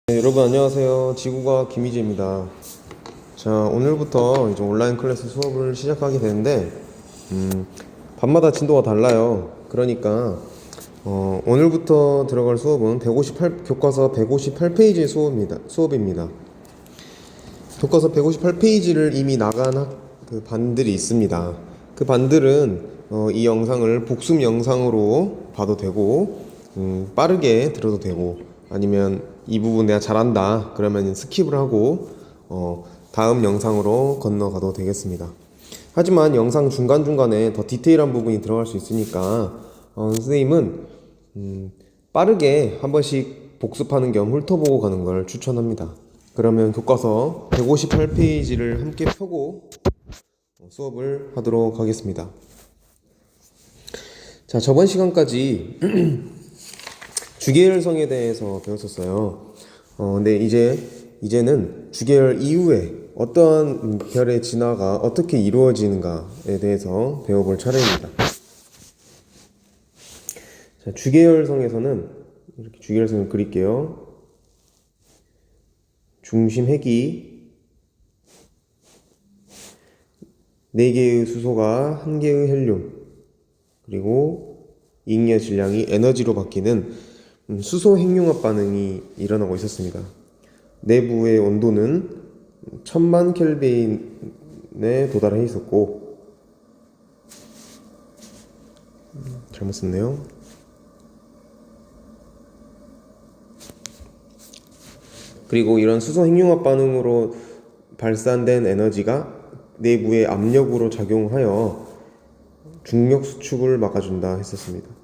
네, 여러분 안녕하세요. 지구과학 김희재입니다. 자, 오늘부터 이제 온라인 클래스 수업을 시작하게 되는데, 밤마다 진도가 달라요. 그러니까 오늘부터 들어갈 수업은 교과서 158페이지의 수업입니다. 교과서 158페이지를 이미 나간 그 반들이 있습니다. 그 반들은 이 영상을 복습 영상으로 봐도 되고, 빠르게 들어도 되고, 아니면 이 부분 내가 잘한다 그러면 스킵을 하고 다음 영상으로 건너가도 되겠습니다. 하지만 영상 중간중간에 더 디테일한 부분이 들어갈 수 있으니까 선생님은 빠르게 한 번씩 복습하는 겸 훑어보고 가는 걸 추천합니다. 그러면 교과서 158페이지를 함께 펴고 수업을 하도록 하겠습니다. 자, 저번 시간까지 주계열성에 대해서 배웠었어요. 근데 이제는 주계열 이후에 어떠한 별의 진화가 어떻게 이루어지는가에 대해서 배워볼 차례입니다. 자, 주계열성에서는 이렇게 주계열성을 그릴게요. 중심 핵이 4개의 수소가 1개의 헬륨, 그리고 잉여 질량이 에너지로 바뀌는 수소 핵융합 반응이 일어나고 있었습니다. 내부의 온도는 1000만 켈빈에 도달해 있었고, 잘못 썼네요. 그리고 이런 수소 핵융합 반응으로 발산된 에너지가 내부의 압력으로 작용하여 중력 수축을 막아준다 했었습니다.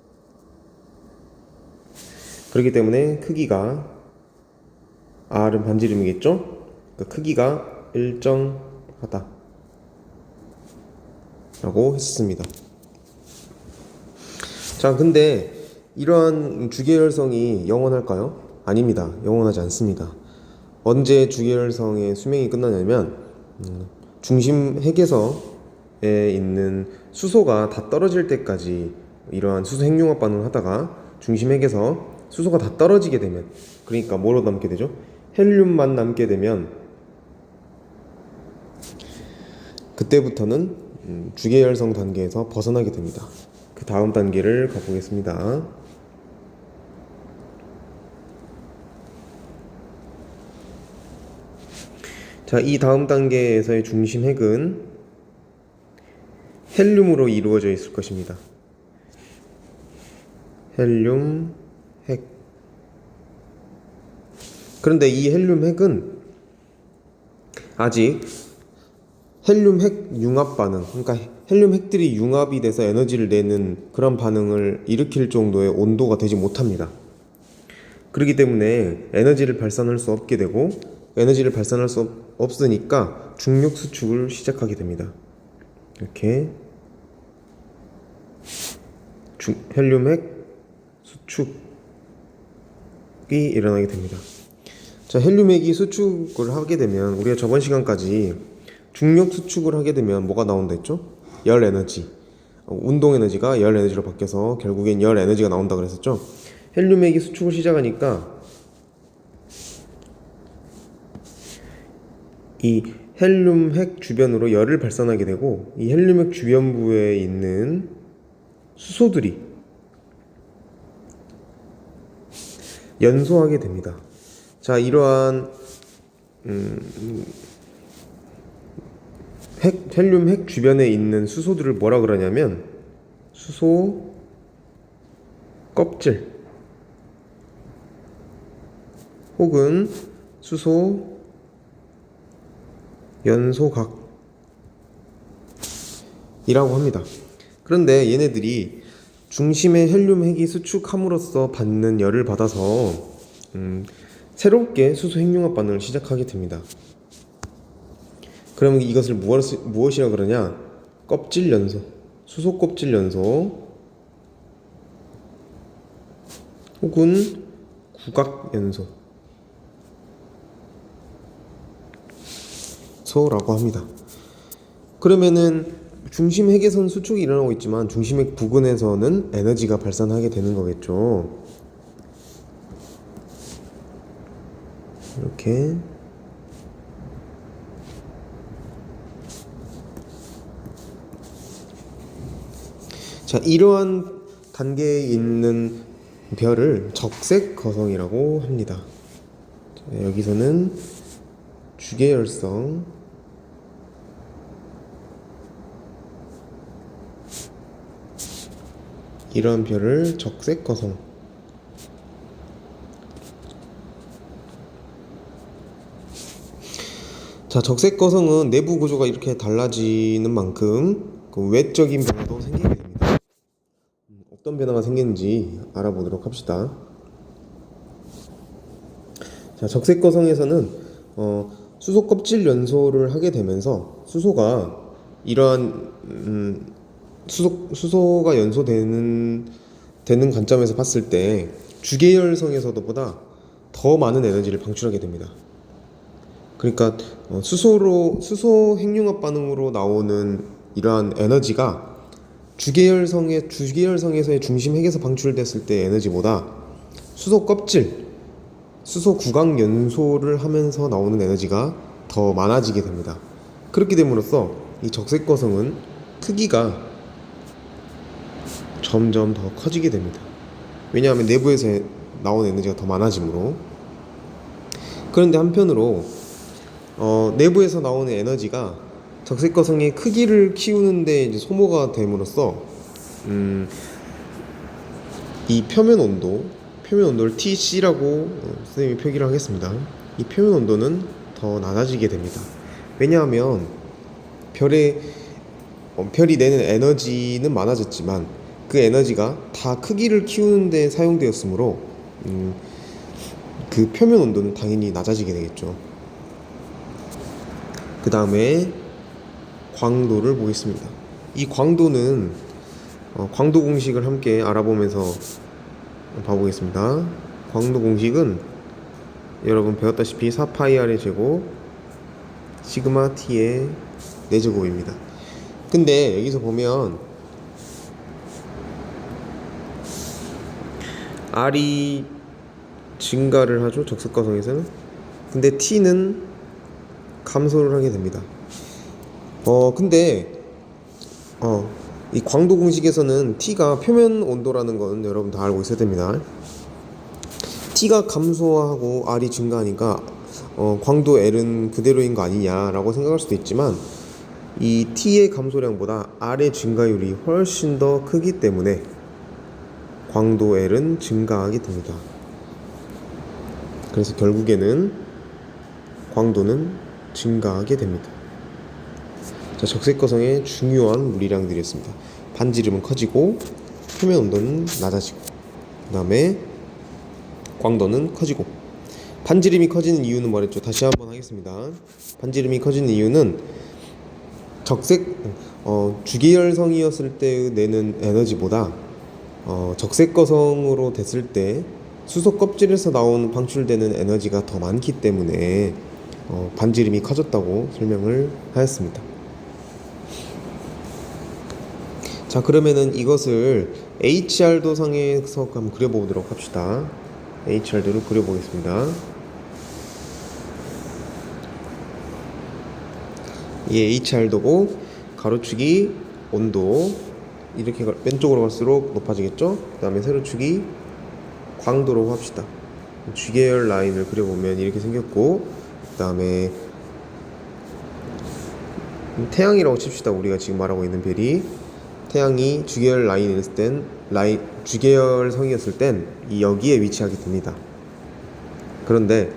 그렇기 때문에 크기가 R은 반지름이겠죠? 그 크기가 일정하다 라고 했습니다. 자, 근데 이러한 주계열성이 영원할까요? 아닙니다. 영원하지 않습니다. 언제 주계열성의 수명이 끝나냐면 중심 핵에서에 있는 수소가 다 떨어질 때까지 이러한 수소 핵융합 반응을 하다가 중심 핵에서 수소가 다 떨어지게 되면, 그러니까 뭐로 남게 되죠? 헬륨만 남게 되면 그때부터는 주계열성 단계에서 벗어나게 됩니다. 그 다음 단계를 가보겠습니다. 자, 이 다음 단계에서의 중심 핵은 헬륨으로 이루어져 있을 것입니다. 헬륨 핵. 그런데 이 헬륨 핵은 아직 헬륨 핵 융합 반응, 그러니까 헬륨 핵들이 융합이 돼서 에너지를 내는 그런 반응을 일으킬 정도의 온도가 되지 못합니다. 그렇기 때문에 에너지를 발산할 수 없게 되고, 에너지를 발산할 수 없으니까 중력 수축을 시작하게 됩니다. 이렇게 헬륨 핵 수축이 일어나게 됩니다. 자, 헬륨 핵이 수축을 하게 되면, 우리가 저번 시간까지 중력 수축을 하게 되면 뭐가 나온다 했죠? 열 에너지, 운동 에너지가 열 에너지로 바뀌어서 결국엔 열 에너지가 나온다 그랬었죠? 헬륨 핵이 수축을 시작하니까 이 헬륨 핵 주변으로 열을 발산하게 되고, 이 헬륨 핵 주변부에 있는 수소들이 연소하게 됩니다. 자, 이러한 헬륨 핵 주변에 있는 수소들을 뭐라 그러냐면 수소 껍질 혹은 수소 연소각이라고 합니다. 그런데 얘네들이 중심의 헬륨 핵이 수축함으로써 받는 열을 받아서 새롭게 수소 핵융합 반응을 시작하게 됩니다. 그러면 이것을 무엇이라 그러냐? 껍질 연소, 수소 껍질 연소 혹은 구각 연소 소라고 합니다. 그러면은 중심 핵에서는 수축이 일어나고 있지만 중심 핵 부근에서는 에너지가 발산하게 되는 거겠죠. 이렇게. 자, 이러한 단계에 있는 별을 적색 거성이라고 합니다. 자, 여기서는 주계열성, 이러한 별을 적색 거성. 자, 적색 거성은 내부 구조가 이렇게 달라지는 만큼 그 외적인 변화도 생기게 됩니다. 어떤 변화가 생기는지 알아보도록 합시다. 자, 적색 거성에서는 수소 껍질 연소를 하게 되면서 수소가 이러한 수소가 연소되는 관점에서 봤을 때 주계열성에서도보다 더 많은 에너지를 방출하게 됩니다. 그러니까 수소 핵융합 반응으로 나오는 이러한 에너지가 주계열성에서의 중심 핵에서 방출됐을 때 에너지보다 수소 껍질, 수소 구강 연소를 하면서 나오는 에너지가 더 많아지게 됩니다. 그렇게 됨으로써 이 적색 거성은 크기가 점점 더 커지게 됩니다. 왜냐하면 내부에서 나오는 에너지가 더 많아지므로. 그런데 한편으로 내부에서 나오는 에너지가 적색 거성의 크기를 키우는데 이제 소모가 됨으로써 이 표면 온도를 TC라고 선생님이 표기를 하겠습니다. 이 표면 온도는 더 낮아지게 됩니다. 왜냐하면 별이 내는 에너지는 많아졌지만 그 에너지가 다 크기를 키우는데 사용되었으므로 그 표면 온도는 당연히 낮아지게 되겠죠. 그 다음에 광도를 보겠습니다. 이 광도는 광도 공식을 함께 알아보면서 봐보겠습니다. 광도 공식은 여러분 배웠다시피 4파이R의 제곱 시그마 T의 4제곱입니다. 근데 여기서 보면 R이 증가를 하죠, 적색거성에서는. 근데 T는 감소를 하게 됩니다. 근데 이 광도 공식에서는 T가 표면 온도라는 건 여러분 다 알고 있어야 됩니다. T가 감소하고 R이 증가하니까 광도 L은 그대로인 거 아니냐라고 생각할 수도 있지만, 이 T의 감소량보다 R의 증가율이 훨씬 더 크기 때문에 광도 L은 증가하게 됩니다. 그래서 결국에는 광도는 증가하게 됩니다. 자, 적색거성의 중요한 물리량들이었습니다. 반지름은 커지고 표면 온도는 낮아지고 그 다음에 광도는 커지고. 반지름이 커지는 이유는 뭐랬죠? 다시 한번 하겠습니다. 반지름이 커지는 이유는 주계열성이었을 때 내는 에너지보다 적색거성으로 됐을 때 수소 껍질에서 방출되는 에너지가 더 많기 때문에 반지름이 커졌다고 설명을 하였습니다. 자, 그러면은 이것을 HR 도상에서 한번 그려보도록 합시다. HR도를 그려보겠습니다. 이 HR도고 가로축이 온도, 이렇게 왼쪽으로 갈수록 높아지겠죠? 그 다음에 세로축이 광도로 합시다. 주계열 라인을 그려보면 이렇게 생겼고, 그 다음에 태양이라고 칩시다. 우리가 지금 말하고 있는 별이 태양이 주계열 라인이었을 땐, 주계열성이었을 땐 여기에 위치하게 됩니다. 그런데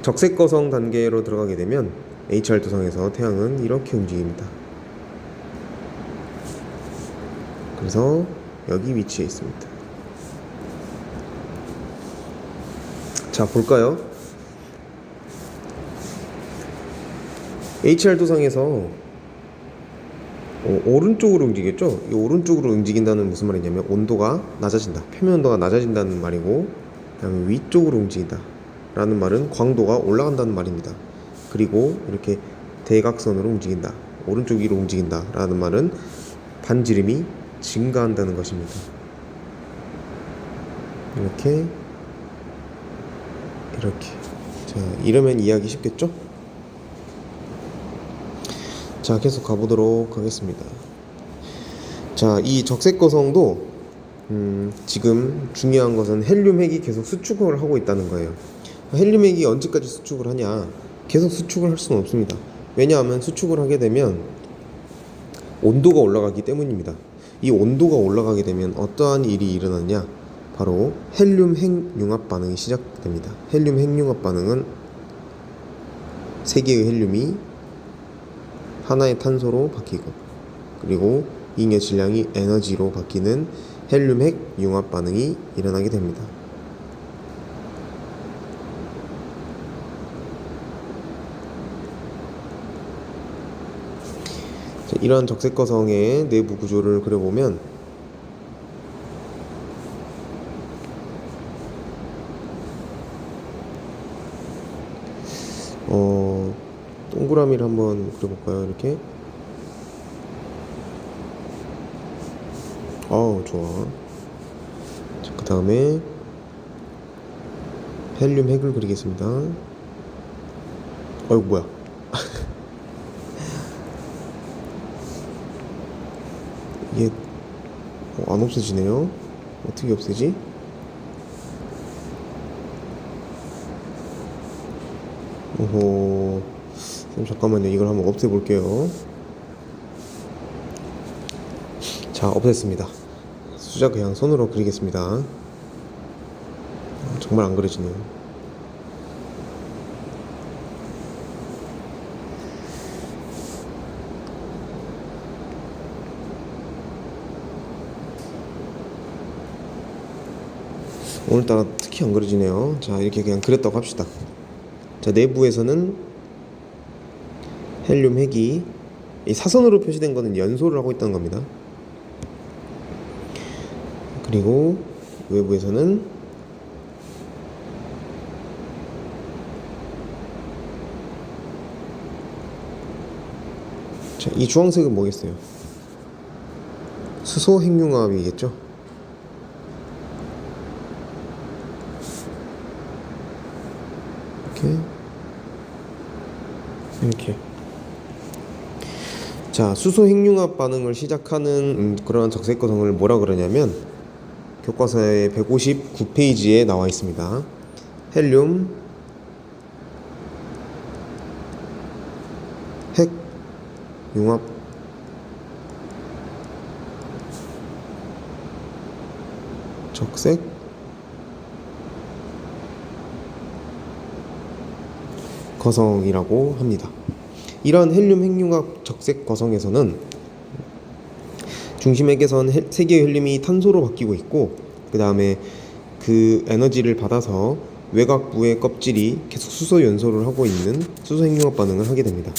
적색거성 단계로 들어가게 되면 HR 도성에서 태양은 이렇게 움직입니다. 그래서 여기 위치해 있습니다. 자, 볼까요? HR 도성에서 오른쪽으로 움직이겠죠? 이 오른쪽으로 움직인다는 무슨 말이냐면 온도가 낮아진다, 표면 온도가 낮아진다는 말이고, 그다음에 위쪽으로 움직인다 라는 말은 광도가 올라간다는 말입니다. 그리고 이렇게 대각선으로 움직인다, 오른쪽 위로 움직인다 라는 말은 반지름이 증가한다는 것입니다. 이렇게 이렇게. 자, 이러면 이해하기 쉽겠죠? 자, 계속 가보도록 하겠습니다. 자, 이 적색 거성도 지금 중요한 것은 헬륨 핵이 계속 수축을 하고 있다는 거예요. 헬륨 핵이 언제까지 수축을 하냐? 계속 수축을 할 수는 없습니다. 왜냐하면 수축을 하게 되면 온도가 올라가기 때문입니다. 이 온도가 올라가게 되면 어떠한 일이 일어나냐? 바로 헬륨 핵융합 반응이 시작됩니다. 헬륨 핵융합 반응은 세 개의 헬륨이 하나의 탄소로 바뀌고, 그리고 잉여 질량이 에너지로 바뀌는 헬륨 핵융합 반응이 일어나게 됩니다. 자, 이러한 적색 거성의 내부 구조를 그려보면 동그라미를 한번 그려볼까요? 이렇게. 좋아. 자, 그 다음에 헬륨 핵을 그리겠습니다. 뭐야. 이게 안 없어지네요. 어떻게 없애지? 오호. 잠깐만요. 이걸 한번 없애볼게요. 자, 없앴습니다. 수작 그냥 손으로 그리겠습니다. 정말 안 그려지네요. 오늘따라 특히 안 그려지네요. 자, 이렇게 그냥 그렸다고 합시다. 자, 내부에서는 헬륨 핵이 이 사선으로 표시된 거는 연소를 하고 있다는 겁니다. 그리고 외부에서는 자, 이 주황색은 뭐겠어요? 수소 핵융합이겠죠? 이렇게. 자, 수소 핵융합 반응을 시작하는 그런 적색 거성을 뭐라 그러냐면 교과서의 159페이지에 나와 있습니다. 헬륨 핵융합 적색 거성이라고 합니다. 이런 헬륨 핵융합 적색 거성에서는 중심핵에선 세 개의 헬륨이 탄소로 바뀌고 있고, 그 다음에 그 에너지를 받아서 외곽부의 껍질이 계속 수소 연소를 하고 있는 수소 핵융합 반응을 하게 됩니다.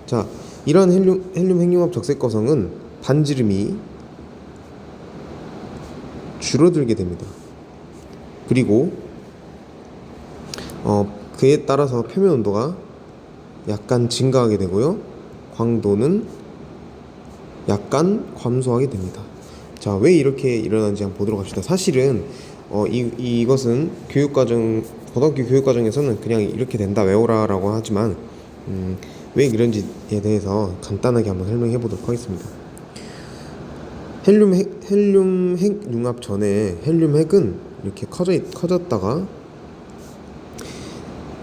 자, 이러한 헬륨 핵융합 적색 거성은 반지름이 줄어들게 됩니다. 그리고 그에 따라서 표면 온도가 약간 증가하게 되고요, 광도는 약간 감소하게 됩니다. 자, 왜 이렇게 일어나는지 한번 보도록 합시다. 사실은 이것은 고등학교 교육과정에서는 그냥 이렇게 된다, 외워라 라고 하지만 왜 이런지에 대해서 간단하게 한번 설명해 보도록 하겠습니다. 헬륨 핵 융합 전에 헬륨 핵은 이렇게 커졌다가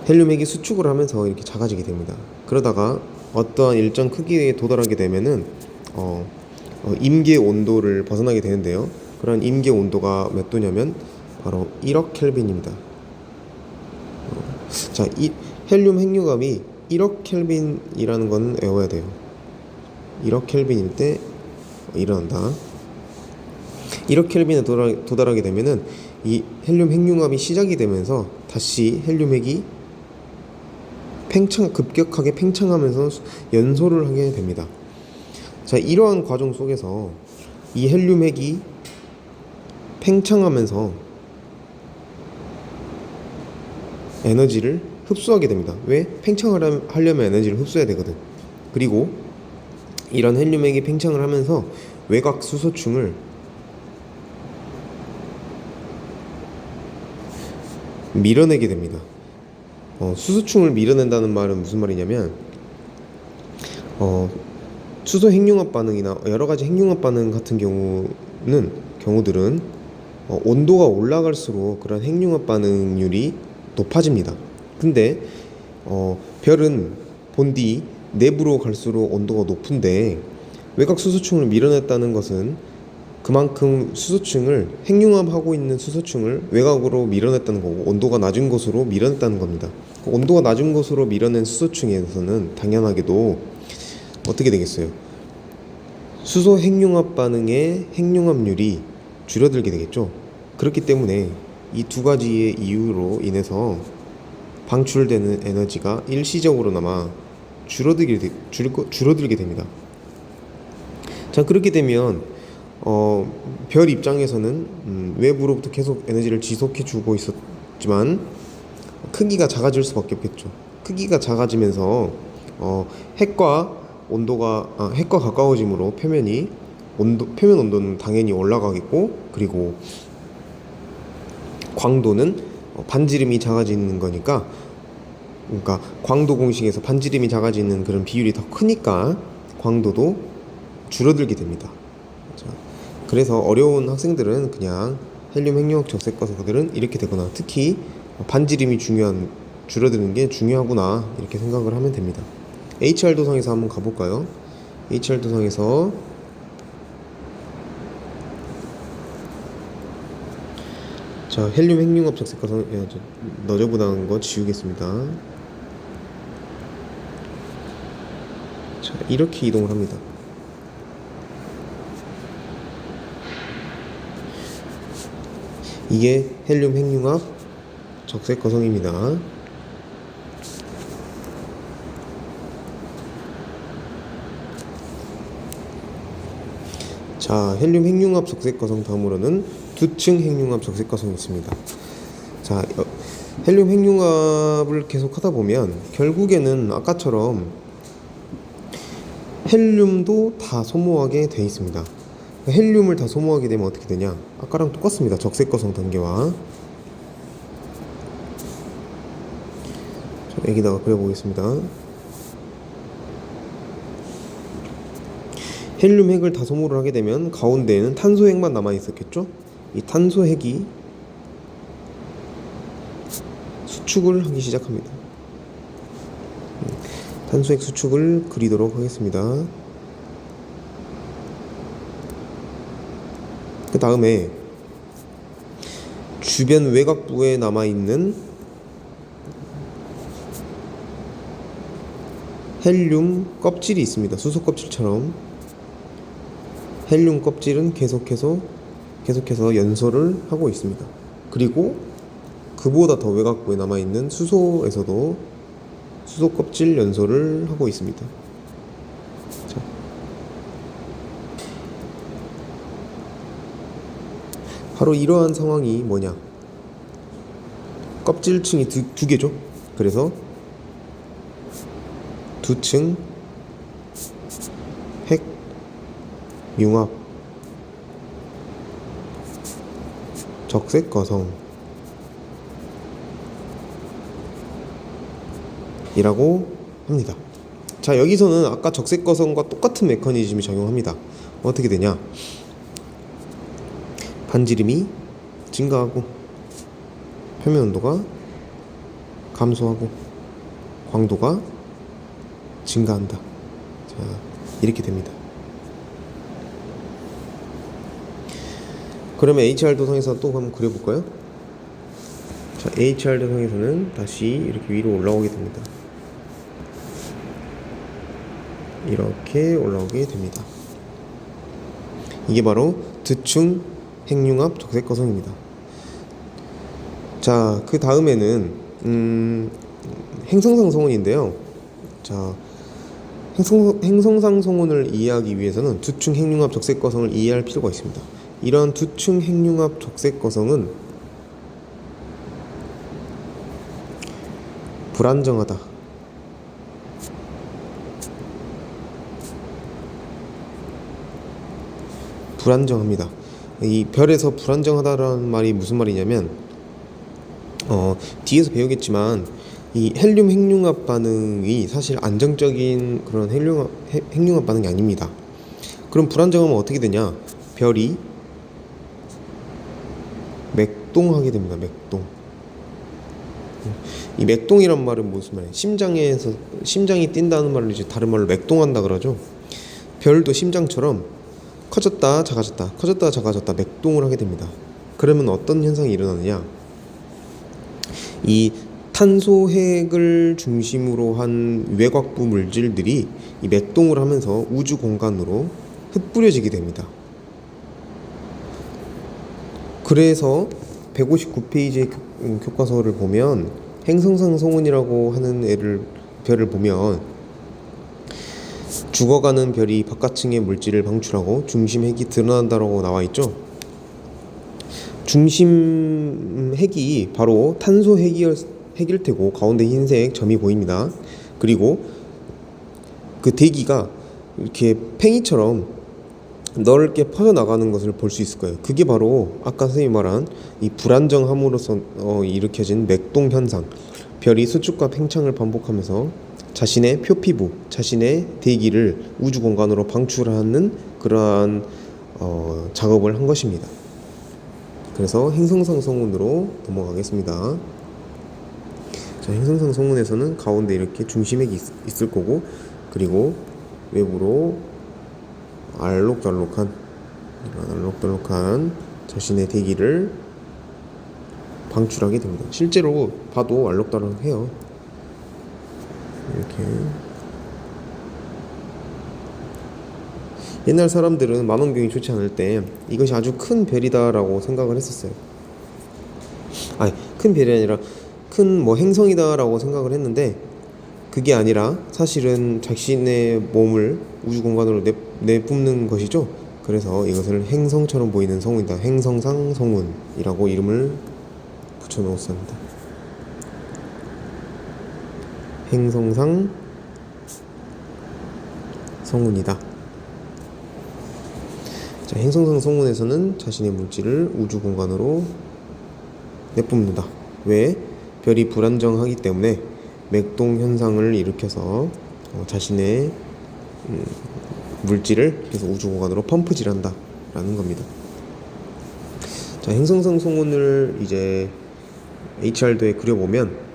헬륨 핵이 수축을 하면서 이렇게 작아지게 됩니다. 그러다가 어떠한 일정 크기에 도달하게 되면은 임계 온도를 벗어나게 되는데요. 그런 임계 온도가 몇 도냐면 바로 1억 켈빈입니다. 자, 이 헬륨 핵융합이 1억 켈빈이라는 건 외워야 돼요. 1억 켈빈일 때 일어난다. 1억 켈빈에 도달하게 되면은 이 헬륨 핵융합이 시작이 되면서 다시 헬륨 핵이 급격하게 팽창하면서 연소를 하게 됩니다. 자, 이러한 과정 속에서 이 헬륨 핵이 팽창하면서 에너지를 흡수하게 됩니다. 왜? 팽창을 하려면 에너지를 흡수해야 되거든. 그리고 이런 헬륨 핵이 팽창을 하면서 외곽 수소층을 밀어내게 됩니다. 수소층을 밀어낸다는 말은 무슨 말이냐면 수소 핵융합 반응이나 여러 가지 핵융합 반응 같은 경우들은 온도가 올라갈수록 그런 핵융합 반응률이 높아집니다. 근데 별은 본디 내부로 갈수록 온도가 높은데 외곽 수소층을 밀어냈다는 것은 그만큼 수소층을 핵융합하고 있는 수소층을 외곽으로 밀어냈다는 거고 온도가 낮은 곳으로 밀어냈다는 겁니다. 온도가 낮은 곳으로 밀어낸 수소층에서는 당연하게도 어떻게 되겠어요? 수소 핵융합 반응의 핵융합률이 줄어들게 되겠죠. 그렇기 때문에 이 두 가지의 이유로 인해서 방출되는 에너지가 일시적으로나마 줄어들게 됩니다. 자, 그렇게 되면 별 입장에서는 외부로부터 계속 에너지를 지속해주고 있었지만 크기가 작아질 수밖에 없겠죠. 크기가 작아지면서 핵과 가까워짐으로 표면 온도는 당연히 올라가겠고, 그리고 광도는 반지름이 작아지는 거니까, 그러니까 광도 공식에서 반지름이 작아지는 그런 비율이 더 크니까 광도도 줄어들게 됩니다. 그래서 어려운 학생들은 그냥 헬륨 핵융합 적색거성들은 이렇게 되거나, 특히 반지름이 줄어드는 게 중요하구나 이렇게 생각을 하면 됩니다. HR 도성에서 한번 가볼까요? HR 도성에서 자, 헬륨 핵융합 적색거성 너저분한 거 지우겠습니다. 자, 이렇게 이동을 합니다. 이게 헬륨 핵융합 적색거성입니다. 자, 헬륨 핵융합 적색거성 다음으로는 두층 핵융합 적색거성이 있습니다. 자, 헬륨 핵융합을 계속 하다 보면 결국에는 아까처럼 헬륨도 다 소모하게 돼 있습니다. 헬륨을 다 소모하게 되면 어떻게 되냐? 아까랑 똑같습니다. 적색거성 단계와. 자, 여기다가 그려보겠습니다. 헬륨 핵을 다 소모를 하게 되면 가운데에는 탄소 핵만 남아 있었겠죠? 이 탄소 핵이 수축을 하기 시작합니다. 탄소 핵 수축을 그리도록 하겠습니다. 그 다음에 주변 외곽부에 남아있는 헬륨 껍질이 있습니다. 수소 껍질처럼 헬륨 껍질은 계속해서 연소를 하고 있습니다. 그리고 그보다 더 외곽부에 남아있는 수소에서도 수소 껍질 연소를 하고 있습니다. 자. 바로 이러한 상황이 뭐냐? 껍질층이 두 개죠. 그래서 두층 핵 융합 적색거성 이라고 합니다. 자, 여기서는 아까 적색거성과 똑같은 메커니즘이 적용합니다. 어떻게 되냐? 반지름이 증가하고 표면 온도가 감소하고 광도가 증가한다. 자, 이렇게 됩니다. 그러면 HR 도성에서 또 한번 그려볼까요? 자, HR 도성에서는 다시 이렇게 위로 올라오게 됩니다. 이렇게 올라오게 됩니다. 이게 바로 두층 핵융합 적색거성입니다. 자, 그 다음에는 행성상 성운인데요. 자, 행성상 성운을 이해하기 위해서는 두층 핵융합 적색거성을 이해할 필요가 있습니다. 이런 두층 핵융합 적색거성은 불안정하다. 불안정합니다. 이 별에서 불안정하다라는 말이 무슨 말이냐면 뒤에서 배우겠지만 이 헬륨 핵융합 반응이 사실 안정적인 그런 핵융합 반응이 아닙니다. 그럼 불안정하면 어떻게 되냐? 별이 맥동하게 됩니다. 맥동. 이 맥동이란 말은 무슨 말이에요? 심장이 뛴다는 말을 이제 다른 말로 맥동한다 그러죠. 별도 심장처럼 커졌다 작아졌다 커졌다 작아졌다 맥동을 하게 됩니다. 그러면 어떤 현상이 일어나느냐? 이 탄소핵을 중심으로 한 외곽부 물질들이 이 맥동을 하면서 우주 공간으로 흩뿌려지게 됩니다. 그래서 159페이지의 교과서를 보면 행성상 성운이라고 하는 별을 보면 죽어가는 별이 바깥층의 물질을 방출하고 중심 핵이 드러난다라고 나와 있죠. 중심 핵이 바로 탄소 핵일 테고 가운데 흰색 점이 보입니다. 그리고 그 대기가 이렇게 팽이처럼 넓게 퍼져나가는 것을 볼 수 있을 거예요. 그게 바로 아까 선생님이 말한 이 불안정함으로써 일으켜진 맥동 현상. 별이 수축과 팽창을 반복하면서 자신의 표피부, 자신의 대기를 우주 공간으로 방출하는 그러한 작업을 한 것입니다. 그래서 행성상 성운으로 넘어가겠습니다. 자, 행성상 성운에서는 가운데 이렇게 중심핵이 있을 거고, 그리고 외부로 알록달록한 자신의 대기를 방출하게 됩니다. 실제로 봐도 알록달록해요. 이렇게 옛날 사람들은 망원경이 좋지 않을 때 이것이 아주 큰 별이다라고 생각을 했었어요. 아니, 큰 별이 아니라 큰 행성이다라고 생각을 했는데, 그게 아니라 사실은 자신의 몸을 우주 공간으로 내뿜는 것이죠. 그래서 이것을 행성처럼 보이는 성운이다, 행성상 성운이라고 이름을 붙여놓았습니다. 행성상 성운이다. 자, 행성상 성운에서는 자신의 물질을 우주 공간으로 내뿜는다. 왜? 별이 불안정하기 때문에 맥동 현상을 일으켜서 자신의 물질을 계속 우주 공간으로 펌프질한다 라는 겁니다. 자, 행성상 성운을 이제 HR도에 그려보면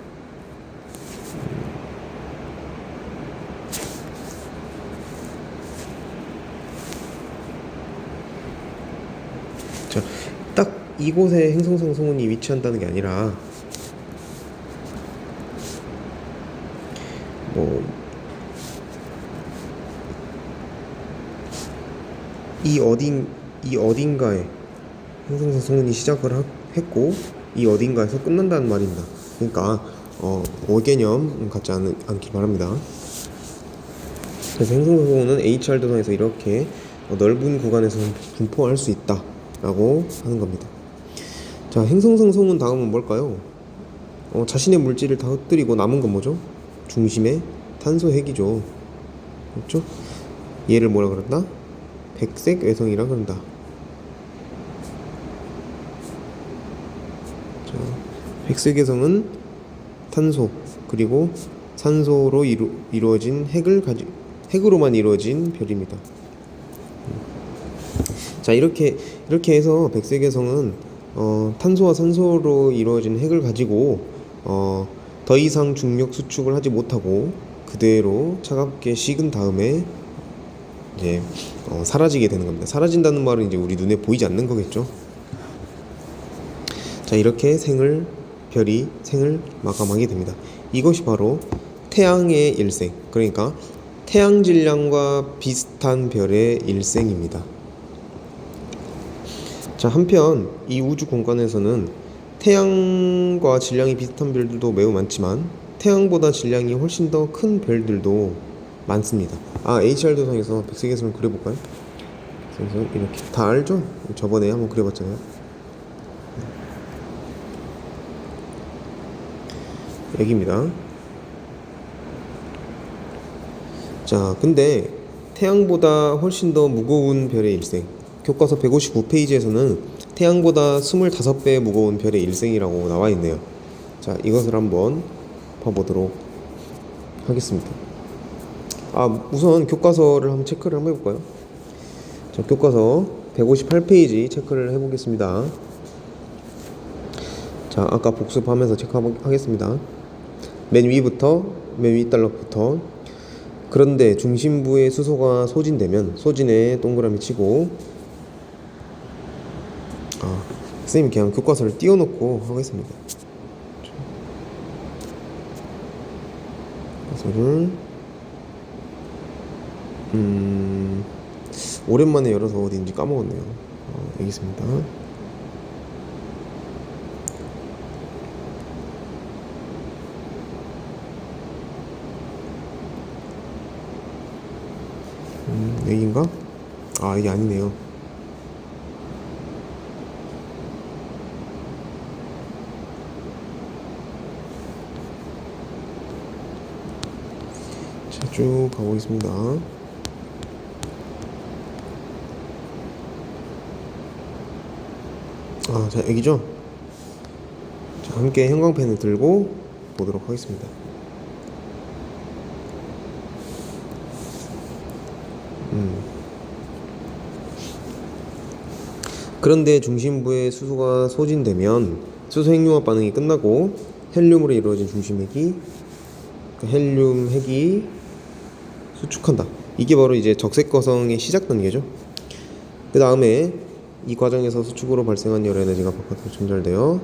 자, 딱 이곳에 행성상 성운이 위치한다는 게 아니라 이 어딘가에 행성상 성운이 시작을 했고 이 어딘가에서 끝난다는 말입니다. 그러니까 어개념 갖지 않길 바랍니다. 그래서 행성상 성운은 HR 도상에서 이렇게 넓은 구간에서 분포할 수 있다 라고 하는 겁니다. 자, 행성상 성운 다음은 뭘까요? 자신의 물질을 다 흩뜨리고 남은 건 뭐죠? 중심에 탄소 핵이죠. 그렇죠? 얘를 뭐라 그런다? 백색 외성이라 그런다. 자, 백색 외성은 탄소 그리고 산소로 이루어진 핵으로만 이루어진 별입니다. 자, 이렇게 해서 백색 외성은 탄소와 산소로 이루어진 핵을 가지고 더 이상 중력 수축을 하지 못하고 그대로 차갑게 식은 다음에 이제 사라지게 되는 겁니다. 사라진다는 말은 이제 우리 눈에 보이지 않는 거겠죠. 자, 이렇게 별이 생을 마감하게 됩니다. 이것이 바로 태양의 일생, 그러니까 태양 질량과 비슷한 별의 일생입니다. 자, 한편 이 우주 공간에서는 태양과 질량이 비슷한 별들도 매우 많지만 태양보다 질량이 훨씬 더 큰 별들도 많습니다. HR 도상에서 백색 외성을 그려볼까요? 그래서 이렇게 다 알죠? 저번에 한번 그려봤잖아요. 여기입니다. 자, 근데 태양보다 훨씬 더 무거운 별의 일생, 교과서 159페이지에서는 태양보다 25배 무거운 별의 일생이라고 나와 있네요. 자, 이것을 한번 봐보도록 하겠습니다. 우선 교과서를 한번 체크를 한번 해볼까요? 자, 교과서 158페이지 체크를 해보겠습니다. 자, 아까 복습하면서 체크하겠습니다. 맨 위 단락부터. 그런데 중심부의 수소가 소진되면 소진에 동그라미 치고, 선생님이 그냥 교과서를 띄워놓고 하겠습니다. 교과서를 오랜만에 열어서 어디인지 까먹었네요. 여기 있습니다. 여기인가? 이게 아니네요. 자, 쭉 가보겠습니다. 자, 여기죠? 자, 함께 형광펜을 들고 보도록 하겠습니다. 그런데 중심부의 수소가 소진되면 수소 핵융합 반응이 끝나고 헬륨으로 이루어진 중심핵이, 헬륨 핵이 수축한다. 이게 바로 이제 적색거성의 시작 단계죠. 그 다음에 이 과정에서 수축으로 발생한 열 에너지가 바깥으로 전달되어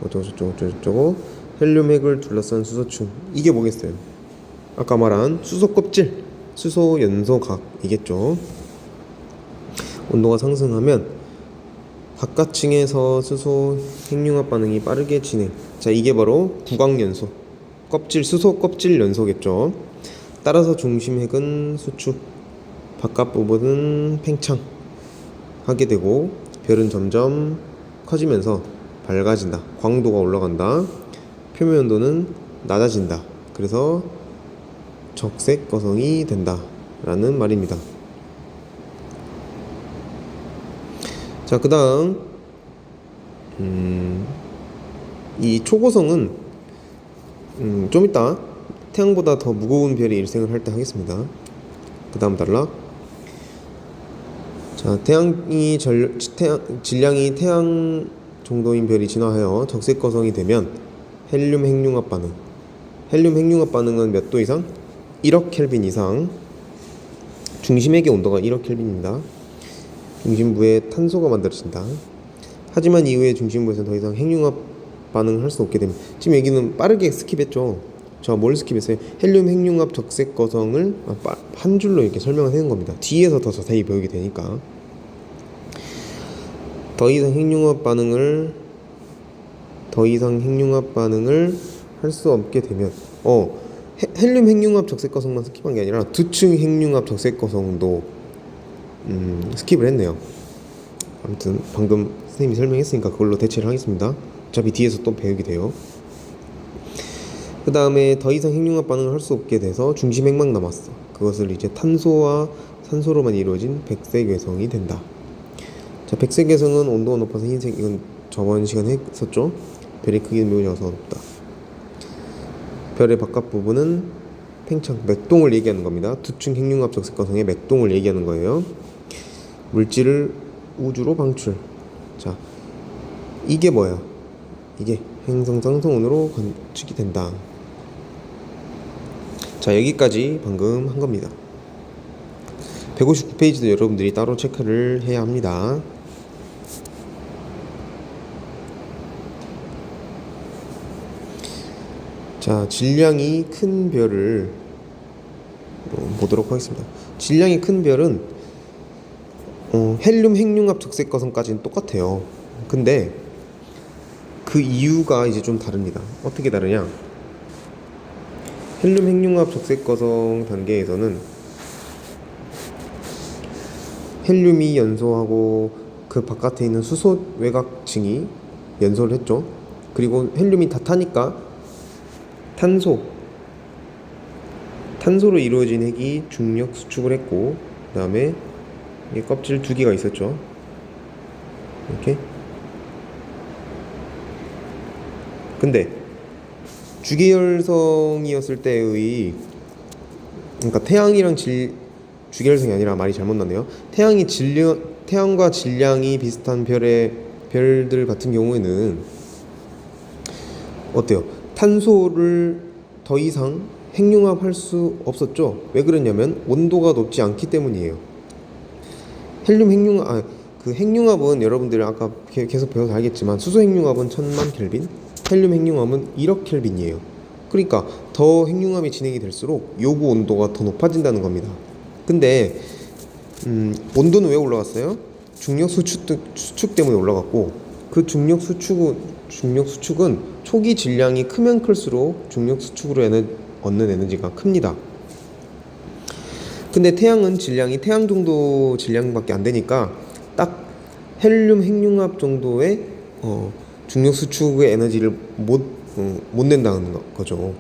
어쩌고저쩌고 헬륨 핵을 둘러싼 수소층. 이게 뭐겠어요? 아까 말한 수소 껍질, 수소 연소각이겠죠. 온도가 상승하면 바깥층에서 수소 핵융합 반응이 빠르게 진행. 자, 이게 바로 구각연소, 수소 껍질 연소겠죠. 따라서 중심핵은 수축, 바깥 부분은 팽창하게 되고 별은 점점 커지면서 밝아진다. 광도가 올라간다. 표면 온도는 낮아진다. 그래서 적색 거성이 된다 라는 말입니다. 자, 그 다음 이 초고성은 좀 이따 태양보다 더 무거운 별이 일생을 할 때 하겠습니다. 그 다음 단락. 자, 질량이 태양 정도인 별이 진화하여 적색 거성이 되면 헬륨 핵융합 반응. 헬륨 핵융합 반응은 몇 도 이상? 1억 켈빈 이상. 중심핵의 온도가 1억 켈빈입니다. 중심부에 탄소가 만들어진다. 하지만 이후에 중심부에서는 더 이상 핵융합 반응을 할 수 없게 됩니다. 지금 여기는 빠르게 스킵했죠. 자, 뭘 스킵했어요? 헬륨 핵융합 적색 거성을 한 줄로 이렇게 설명을 하는 겁니다. 뒤에서 더 자세히 배우게 되니까. 더 이상 핵융합 반응을 할 수 없게 되면 헬륨 핵융합 적색 거성만 스킵한 게 아니라 두층 핵융합 적색 거성도 스킵을 했네요. 아무튼 방금 선생님이 설명했으니까 그걸로 대체를 하겠습니다. 어차피 뒤에서 또 배우게 돼요. 그 다음에 더 이상 핵융합 반응을 할 수 없게 돼서 중심핵만 남았어. 그것을 이제 탄소와 산소로만 이루어진 백색 외성이 된다. 자, 백색 외성은 온도가 높아서 흰색. 이건 저번 시간에 했었죠. 별의 크기는 매우 작아서 어둡다. 별의 바깥 부분은 팽창, 맥동을 얘기하는 겁니다. 두층 핵융합 적색 거성의 맥동을 얘기하는 거예요. 물질을 우주로 방출. 자, 이게 뭐야? 이게 행성상승운으로 관측이 된다. 자, 여기까지 방금 한 겁니다. 159페이지도 여러분들이 따로 체크를 해야 합니다. 자, 질량이 큰 별을 보도록 하겠습니다. 질량이 큰 별은 헬륨 핵융합 적색 거성까지는 똑같아요. 근데 그 이유가 이제 좀 다릅니다. 어떻게 다르냐? 헬륨 핵융합 적색 거성 단계에서는 헬륨이 연소하고 그 바깥에 있는 수소 외곽층이 연소를 했죠. 그리고 헬륨이 다 타니까 탄소로 이루어진 핵이 중력 수축을 했고, 그 다음에 껍질 두 개가 있었죠. 이렇게. 근데 주계열성이었을 때의, 그러니까 주계열성이 아니라 말이 잘못 났네요. 태양과 질량이 비슷한 별들 같은 경우에는 어때요? 탄소를 더 이상 핵융합할 수 없었죠. 왜 그랬냐면 온도가 높지 않기 때문이에요. 그 핵융합은 여러분들 아까 계속 배워서 알겠지만 수소 핵융합은 1000만 켈빈, 헬륨 핵융합은 1억 켈빈이에요. 그러니까 더 핵융합이 진행이 될수록 요구 온도가 더 높아진다는 겁니다. 근데 온도는 왜 올라갔어요? 중력 수축 때문에 올라갔고, 그 중력 수축은 초기 질량이 크면 클수록 중력 수축으로 얻는 에너지가 큽니다. 근데 태양은 질량이 태양 정도 질량밖에 안 되니까 딱 헬륨 핵융합 정도의 중력 수축의 에너지를 못 낸다는 거죠.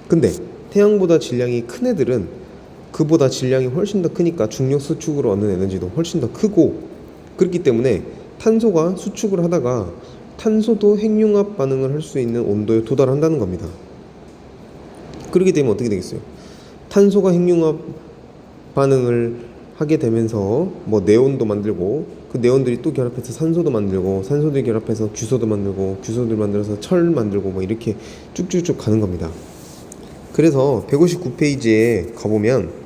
근데 태양보다 질량이 큰 애들은 그보다 질량이 훨씬 더 크니까 중력 수축으로 얻는 에너지도 훨씬 더 크고, 그렇기 때문에 탄소가 수축을 하다가 탄소도 핵융합 반응을 할 수 있는 온도에 도달한다는 겁니다. 그렇게 되면 어떻게 되겠어요? 탄소가 핵융합 반응을 하게 되면서 뭐 네온도 만들고, 그 네온들이 또 결합해서 산소도 만들고, 산소들이 결합해서 규소도 만들고, 규소들 만들어서 철 만들고, 뭐 이렇게 쭉쭉쭉 가는 겁니다. 그래서 159페이지에 가보면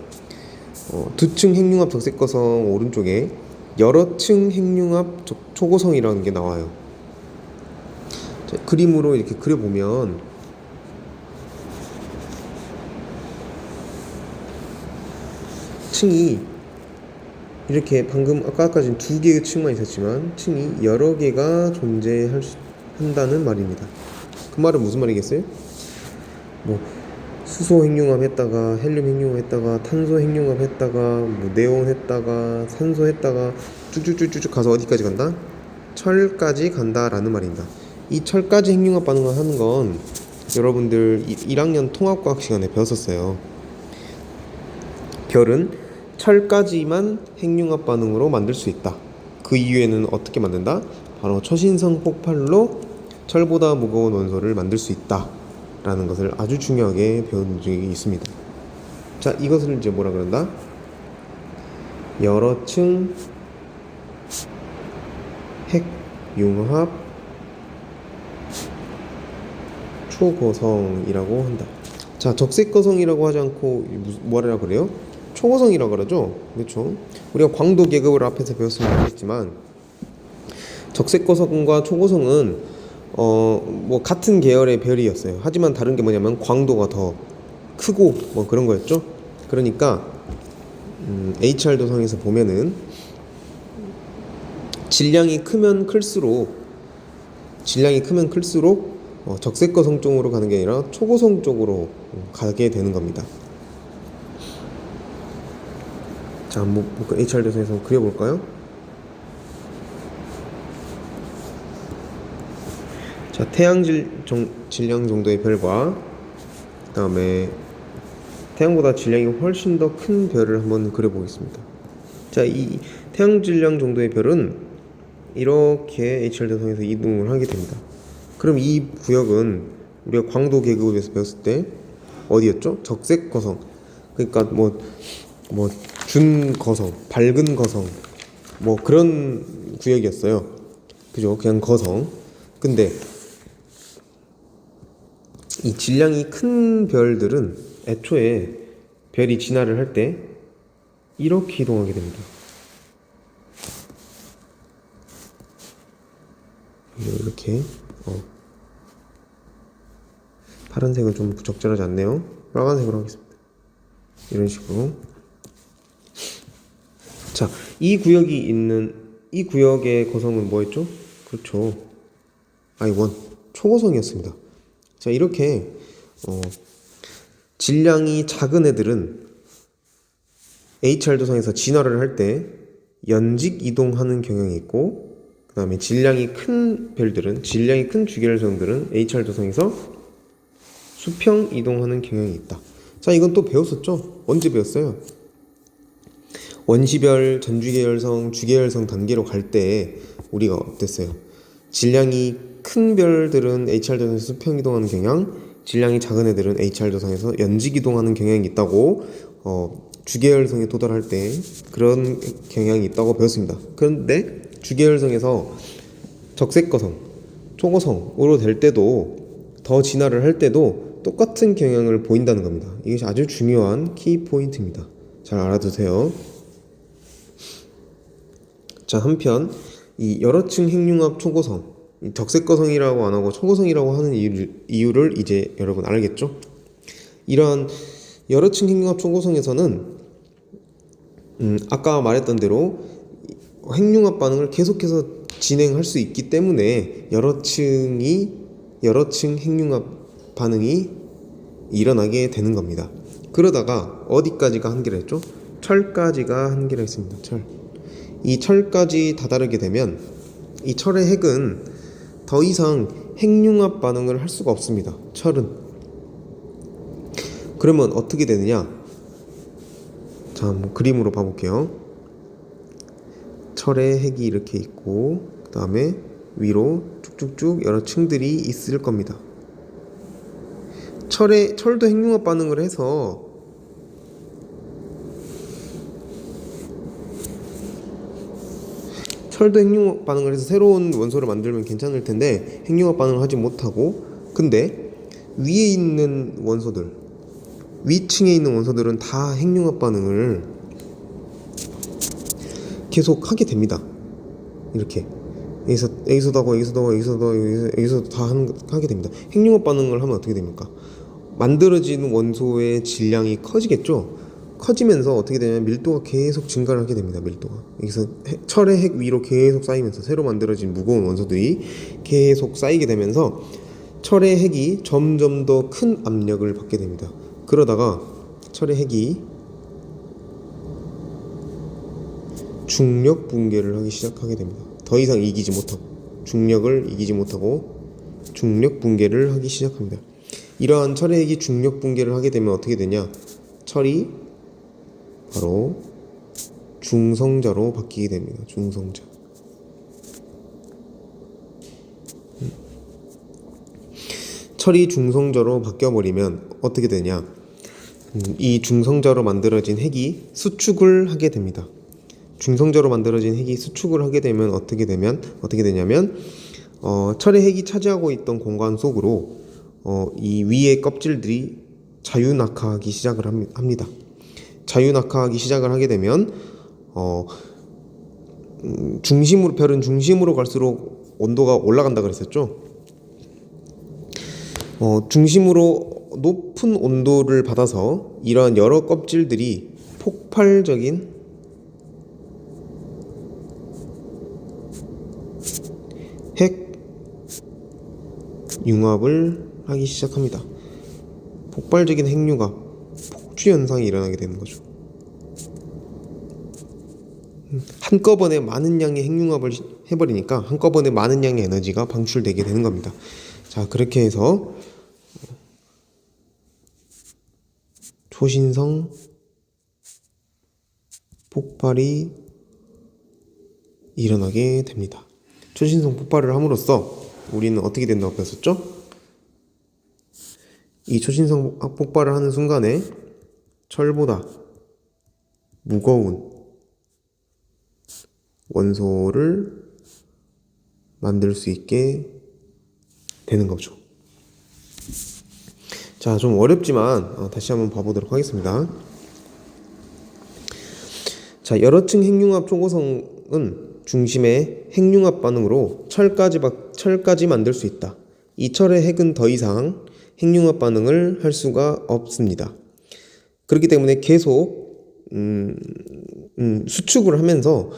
두 층 핵융합 적색거성 오른쪽에 여러 층 핵융합 초고성이라는 게 나와요. 자, 그림으로 이렇게 그려보면 층이 이렇게 방금 아까까지는 두 개의 층만 있었지만 층이 여러 개가 존재한다는 말입니다. 그 말은 무슨 말이겠어요? 뭐 수소 핵융합 했다가 헬륨 핵융합 했다가 탄소 핵융합 했다가 뭐 네온 했다가 산소 했다가 쭉쭉쭉쭉 가서 어디까지 간다? 철까지 간다라는 말입니다. 이 철까지 핵융합 반응을 하는 건 여러분들 1학년 통합과학 시간에 배웠었어요. 별은 철까지만 핵융합 반응으로 만들 수 있다. 그 이후에는 어떻게 만든다? 바로 초신성 폭발로 철보다 무거운 원소를 만들 수 있다 라는 것을 아주 중요하게 배운 적이 있습니다. 자, 이것을 이제 뭐라 그런다? 여러 층 핵융합 초고성이라고 한다. 자, 적색거성이라고 하지 않고 뭐라 그래요? 초고성이라고 그러죠. 그렇죠? 우리가 광도 계급을 앞에서 배웠으면 알겠지만 적색거성과 초고성은 뭐 같은 계열의 별이었어요. 하지만 다른 게 뭐냐면 광도가 더 크고 뭐 그런 거였죠. 그러니까 HR 도성에서 보면은 질량이 크면 클수록 적색거성 쪽으로 가는 게 아니라 초고성 쪽으로 가게 되는 겁니다. 자, 한번 HR 도성에서 그려볼까요? 자, 태양 질량 정도의 별과 그 다음에 태양보다 질량이 훨씬 더 큰 별을 한번 그려보겠습니다. 자, 이 태양 질량 정도의 별은 이렇게 HR 도성에서 이동을 하게 됩니다. 그럼 이 구역은 우리가 광도 계급에 대해서 배웠을 때 어디였죠? 적색거성. 그러니까 뭐 준거성, 밝은 거성 뭐 그런 구역이었어요. 그죠? 그냥 거성. 근데 이 질량이 큰 별들은 애초에 별이 진화를 할 때 이렇게 이동하게 됩니다. 이렇게 파란색은 좀 적절하지 않네요. 빨간색으로 하겠습니다. 이런 식으로. 자, 이 구역의 거성은 뭐였죠? 그렇죠. I1 초고성이었습니다. 자, 이렇게 질량이 작은 애들은 HR 도성에서 진화를 할 때 연직 이동하는 경향이 있고, 그 다음에 질량이 큰 주계열성들은 HR 도성에서 수평 이동하는 경향이 있다. 자, 이건 또 배웠었죠? 언제 배웠어요? 원시별, 전주계열성, 주계열성 단계로 갈 때 우리가 어땠어요? 질량이 큰 별들은 HR 도상에서 수평 이동하는 경향, 질량이 작은 애들은 HR 도상에서 연직 이동하는 경향이 있다고 주계열성에 도달할 때 그런 경향이 있다고 배웠습니다. 그런데 주계열성에서 적색거성, 초고성으로 될 때도 더 진화를 할 때도 똑같은 경향을 보인다는 겁니다. 이것이 아주 중요한 키포인트입니다. 잘 알아두세요. 자, 한편 이 여러층 핵융합 초고성, 적색거성이라고 안 하고 초고성이라고 하는 이유를 이제 여러분 알겠죠? 이러한 여러층 핵융합 초고성에서는 아까 말했던 대로 핵융합 반응을 계속해서 진행할 수 있기 때문에 여러층 핵융합 반응이 일어나게 되는 겁니다. 그러다가 어디까지가 한계를 했죠? 철까지가 한계를 했습니다. 이 철까지 다다르게 되면 이 철의 핵은 더 이상 핵융합 반응을 할 수가 없습니다. 철은. 그러면 어떻게 되느냐? 자, 한번 그림으로 봐볼게요. 철의 핵이 이렇게 있고 그 다음에 위로 쭉쭉쭉 여러 층들이 있을 겁니다. 철도 핵융합 반응을 해서 새로운 원소를 만들면 괜찮을 텐데 핵융합 반응을 하지 못하고, 근데 위에 있는 원소들, 위층에 있는 원소들은 다 핵융합 반응을 계속 하게 됩니다. 이렇게 여기서도 하고 여기서도 다 하게 됩니다. 핵융합 반응을 하면 어떻게 됩니까? 만들어지는 원소의 질량이 커지겠죠. 커지면서 어떻게 되냐면 밀도가 계속 증가를 하게 됩니다. 밀도가 여기서 철의 핵 위로 계속 쌓이면서 새로 만들어진 무거운 원소들이 계속 쌓이게 되면서 철의 핵이 점점 더 큰 압력을 받게 됩니다. 그러다가 철의 핵이 중력 붕괴를 하기 시작하게 됩니다. 더 이상 중력을 이기지 못하고 중력 붕괴를 하기 시작합니다. 이러한 철의 핵이 중력 붕괴를 하게 되면 어떻게 되냐? 철이 바로 중성자로 바뀌게 됩니다. 중성자. 철이 중성자로 바뀌어버리면 어떻게 되냐? 이 중성자로 만들어진 핵이 수축을 하게 됩니다. 중성자로 만들어진 핵이 수축을 하게 되면 어떻게 되냐면 철의 핵이 차지하고 있던 공간 속으로 이 위의 껍질들이 자유낙하하기 시작을 합니다. 자유낙하하기 시작을 하게 되면 별은 중심으로 갈수록 온도가 올라간다 그랬었죠. 중심으로 높은 온도를 받아서 이러한 여러 껍질들이 폭발적인 핵 융합을 하기 시작합니다. 폭발적인 핵융합, 폭주 현상이 일어나게 되는 거죠. 한꺼번에 많은 양의 핵융합을 해버리니까 한꺼번에 많은 양의 에너지가 방출되게 되는 겁니다. 자, 그렇게 해서 초신성 폭발이 일어나게 됩니다. 초신성 폭발을 함으로써 우리는 어떻게 된다고 배웠었죠? 이 초신성 폭발을 하는 순간에 철보다 무거운 원소를 만들 수 있게 되는 거죠. 자, 좀 어렵지만 다시 한번 봐보도록 하겠습니다. 자, 여러층 핵융합 초고성은 중심의 핵융합 반응으로 철까지 만들 수 있다. 이 철의 핵은 더 이상 핵융합 반응을 할 수가 없습니다. 그렇기 때문에 계속 수축을 하면서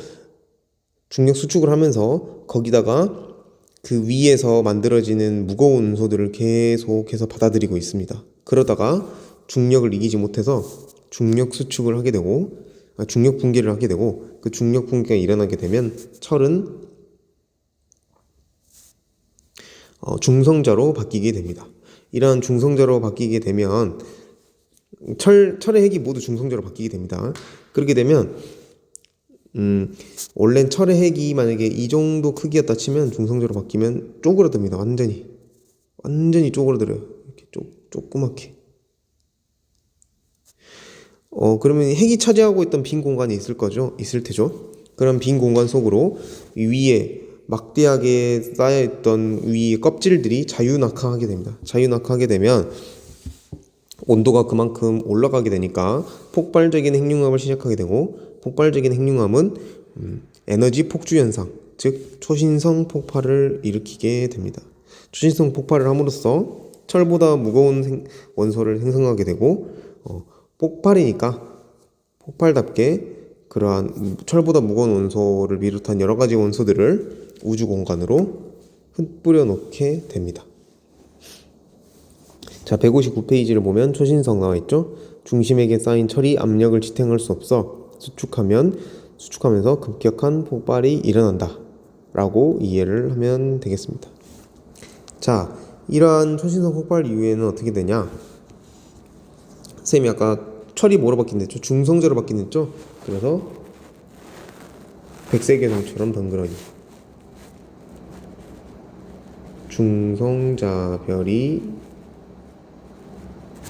중력 수축을 하면서 거기다가 그 위에서 만들어지는 무거운 원소들을 계속해서 받아들이고 있습니다. 그러다가 중력을 이기지 못해서 중력 수축을 하게 되고 중력 붕괴를 하게 되고, 그 중력 붕괴가 일어나게 되면 철은 중성자로 바뀌게 됩니다. 이러한 중성자로 바뀌게 되면 철의 핵이 모두 중성자로 바뀌게 됩니다. 그렇게 되면 원래 철의 핵이 만약에 이 정도 크기였다 치면 중성자로 바뀌면 쪼그라듭니다. 완전히 쪼그라들어요. 이렇게 조그맣게. 그러면 핵이 차지하고 있던 빈 공간이 있을 테죠. 그런 빈 공간 속으로 위에 막대하게 쌓여있던 위의 껍질들이 자유낙하하게 됩니다. 자유낙하하게 되면 온도가 그만큼 올라가게 되니까 폭발적인 핵융합을 시작하게 되고, 폭발적인 핵융합은 에너지 폭주 현상, 즉 초신성 폭발을 일으키게 됩니다. 초신성 폭발을 함으로써 철보다 무거운 원소를 생성하게 되고, 폭발이니까 폭발답게 그러한 철보다 무거운 원소를 비롯한 여러 가지 원소들을 우주 공간으로 흩뿌려 놓게 됩니다. 자, 159페이지를 보면 초신성 나와 있죠. 중심에게 쌓인 철이 압력을 지탱할 수 없어 수축하면서 급격한 폭발이 일어난다 라고 이해를 하면 되겠습니다. 자, 이러한 초신성 폭발 이후에는 어떻게 되냐? 쌤이 아까 철이 뭐로 바뀐댔죠? 중성자로 바뀐댔죠? 그래서 백색개성처럼 덩그러니 중성자별이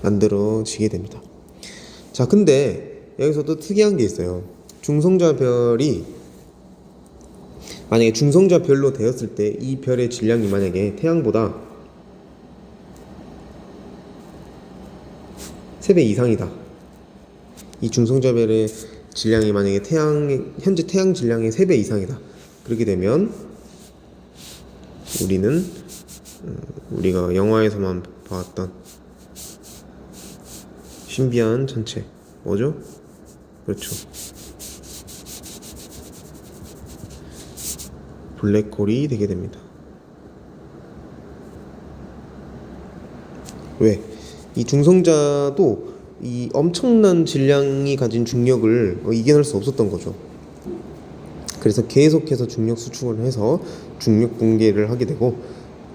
만들어지게 됩니다. 자, 근데 여기서도 특이한 게 있어요. 중성자별이 만약에 중성자별로 되었을 때 이 별의 질량이 만약에 태양보다 3배 이상이다. 이 중성자별의 질량이 만약에 현재 태양 질량의 3배 이상이다. 그렇게 되면 우리가 영화에서만 봤던 신비한 천체, 뭐죠? 그렇죠. 블랙홀이 되게 됩니다. 왜? 이 중성자도 이 엄청난 질량이 가진 중력을 이겨낼 수 없었던 거죠. 그래서 계속해서 중력 수축을 해서 중력 붕괴를 하게 되고,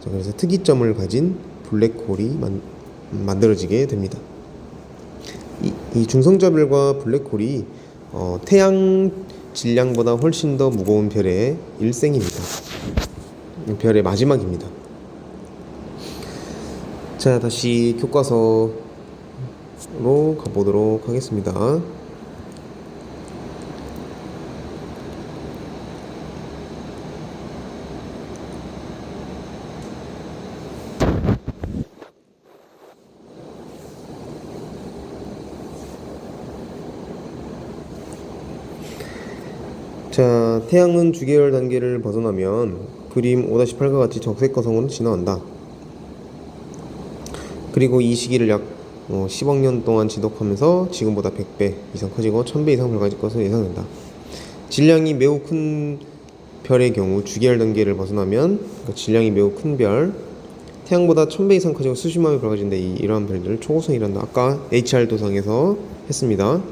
그래서 특이점을 가진 블랙홀이 만들어지게 됩니다. 이 중성자별과 블랙홀이 태양 질량보다 훨씬 더 무거운 별의 일생입니다. 별의 마지막입니다. 자, 다시 교과서로 가보도록 하겠습니다. 자, 태양은 주계열 단계를 벗어나면 그림 5-8과 같이 적색 거성으로 진화한다. 그리고 이 시기를 약 10억 년 동안 지속하면서 지금보다 100배 이상 커지고 1000배 이상 밝아질 것으로 예상된다. 질량이 매우 큰 별의 경우 주계열 단계를 벗어나면, 그러니까 질량이 매우 큰 별, 태양보다 1000배 이상 커지고 수십만 배 밝아진다. 이러한 별들을 초고성이란다. 아까 HR 도상에서 했습니다.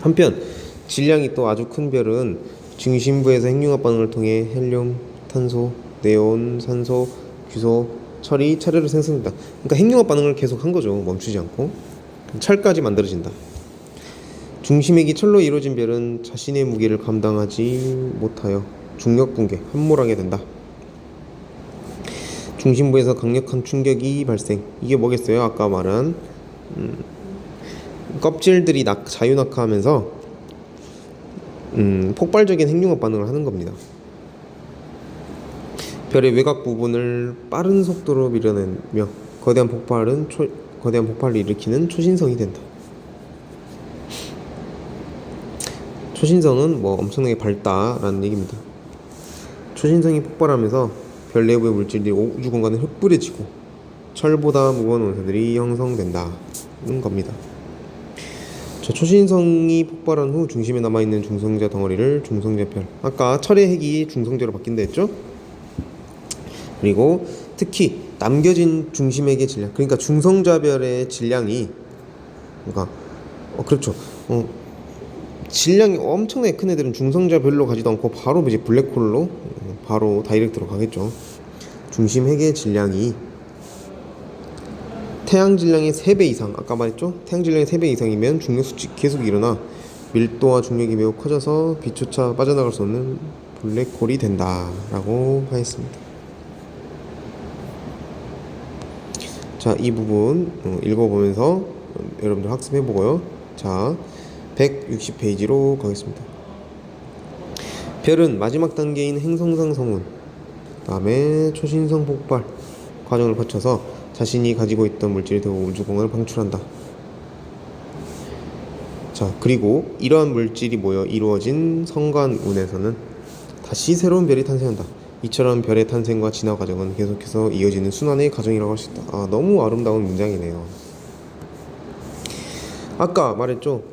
한편 질량이 또 아주 큰 별은 중심부에서 핵융합 반응을 통해 헬륨, 탄소, 네온, 산소, 규소, 철이 차례로 생성된다. 그러니까 핵융합 반응을 계속 한 거죠. 멈추지 않고. 철까지 만들어진다. 중심핵이 철로 이루어진 별은 자신의 무게를 감당하지 못하여 중력 붕괴, 함몰하게 된다. 중심부에서 강력한 충격이 발생. 이게 뭐겠어요? 아까 말한 껍질들이 자유낙하하면서 폭발적인 핵융합 반응을 하는 겁니다. 별의 외곽 부분을 빠른 속도로 밀어내며 거대한 폭발을 일으키는 초신성이 된다. 초신성은 엄청나게 밝다라는 얘기입니다. 초신성이 폭발하면서 별 내부의 물질들이 우주 공간에 흩뿌려지고 철보다 무거운 원소들이 형성된다는 겁니다. 자, 초신성이 폭발한 후 중심에 남아있는 중성자 덩어리를 중성자별, 아까 철의 핵이 중성자로 바뀐다 했죠? 그리고 특히 남겨진 중심핵의 질량, 그러니까 중성자별의 질량이, 그렇죠. 질량이 엄청나게 큰 애들은 중성자별로 가지도 않고 바로 이제 블랙홀로 바로 다이렉트로 가겠죠. 중심핵의 질량이 태양 질량의 3배 이상, 아까 말했죠? 태양 질량의 3배 이상이면 중력 수축이 계속 일어나 밀도와 중력이 매우 커져서 빛조차 빠져나갈 수 없는 블랙홀이 된다라고 하였습니다. 자, 이 부분 읽어보면서 여러분들 학습해보고요. 자, 160페이지로 가겠습니다. 별은 마지막 단계인 행성상 성운, 그 다음에 초신성 폭발 과정을 거쳐서 자신이 가지고 있던 물질이 되고 우주공간을 방출한다. 자, 그리고 이러한 물질이 모여 이루어진 성간운에서는 다시 새로운 별이 탄생한다. 이처럼 별의 탄생과 진화 과정은 계속해서 이어지는 순환의 과정이라고 할 수 있다. 아, 너무 아름다운 문장이네요. 아까 말했죠.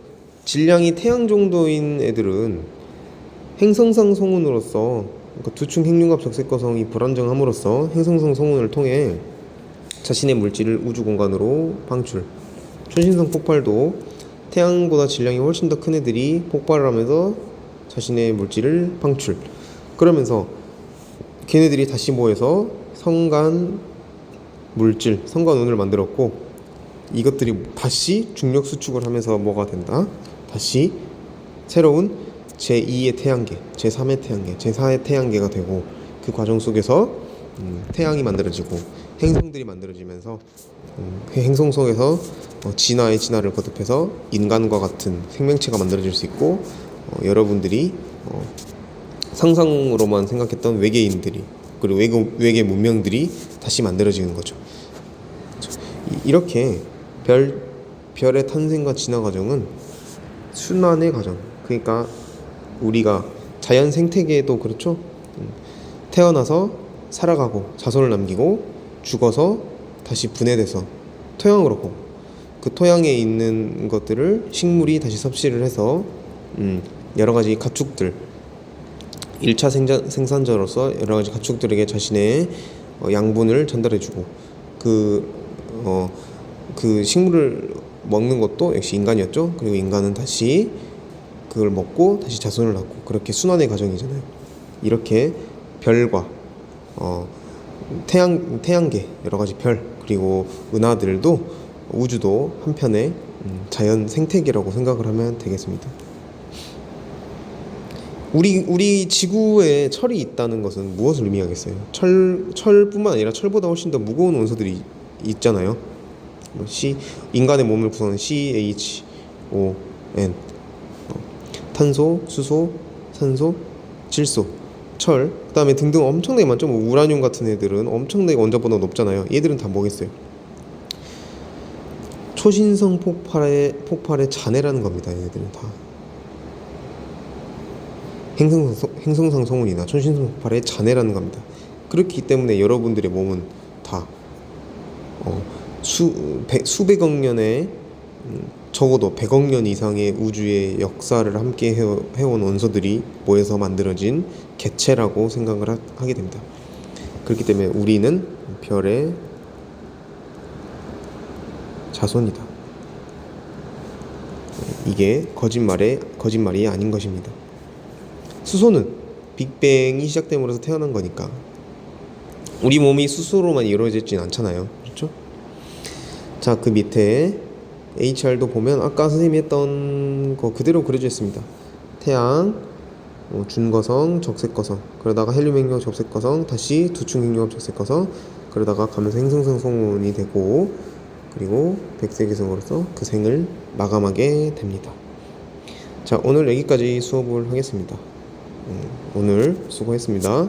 질량이 태양 정도인 애들은 행성상 성운으로서, 그러니까 두충 핵융합 적색거성이 불안정함으로써 행성상 성운을 통해 자신의 물질을 우주 공간으로 방출. 초신성 폭발도 태양보다 질량이 훨씬 더 큰 애들이 폭발을 하면서 자신의 물질을 방출. 그러면서 걔네들이 다시 모여서 성간 물질, 성간운을 만들었고, 이것들이 다시 중력 수축을 하면서 뭐가 된다? 다시 새로운 제2의 태양계, 제3의 태양계, 제4의 태양계가 되고, 그 과정 속에서 태양이 만들어지고 행성들이 만들어지면서 그 행성 속에서 진화의 진화를 거듭해서 인간과 같은 생명체가 만들어질 수 있고, 여러분들이 상상으로만 생각했던 외계인들이, 그리고 외계 문명들이 다시 만들어지는 거죠. 이렇게 별의 탄생과 진화 과정은 순환의 과정. 그러니까 우리가 자연 생태계에도 그렇죠. 태어나서 살아가고 자손을 남기고 죽어서 다시 분해돼서 토양으로 가고, 그 토양에 있는 것들을 식물이 다시 섭취를 해서 여러 가지 가축들, 1차 생산자로서 여러 가지 가축들에게 자신의 양분을 전달해주고, 그 식물을 먹는 것도 역시 인간이었죠. 그리고 인간은 다시 그걸 먹고 다시 자손을 낳고, 그렇게 순환의 과정이잖아요. 이렇게 별과 태양계, 여러 가지 별, 그리고 은하들도, 우주도 한편의 자연 생태계라고 생각을 하면 되겠습니다. 우리 지구에 철이 있다는 것은 무엇을 의미하겠어요? 철뿐만 아니라 철보다 훨씬 더 무거운 원소들이 있잖아요. 인간의 몸을 구성하는 CHON, 탄소, 수소, 산소, 질소, 철, 그 다음에 등등 엄청나게 많죠. 우라늄 같은 애들은 엄청나게 원자보다 높잖아요. 얘들은 다 뭐겠어요? 초신성 폭발의 잔해라는 겁니다. 얘들은 다 행성상 성운이나 초신성 폭발의 잔해라는 겁니다. 그렇기 때문에 여러분들의 몸은 다 수백억 년의, 적어도 100억 년 이상의 우주의 역사를 함께 해온 원소들이 모여서 만들어진 개체라고 생각을 하게 됩니다. 그렇기 때문에 우리는 별의 자손이다. 이게 거짓말이 아닌 것입니다. 수소는 빅뱅이 시작됨으로써 태어난 거니까 우리 몸이 수소로만 이루어지진 않잖아요. 그렇죠? 자, 그 밑에 HR도 보면 아까 선생님이 했던 거 그대로 그려져 있습니다. 태양, 준거성, 적색거성, 그러다가 헬륨 핵융합 적색거성, 다시 두충 핵융합 적색거성, 그러다가 가면서 행성상 성운이 되고, 그리고 백색위성으로서 그 생을 마감하게 됩니다. 자, 오늘 여기까지 수업을 하겠습니다. 오늘 수고했습니다.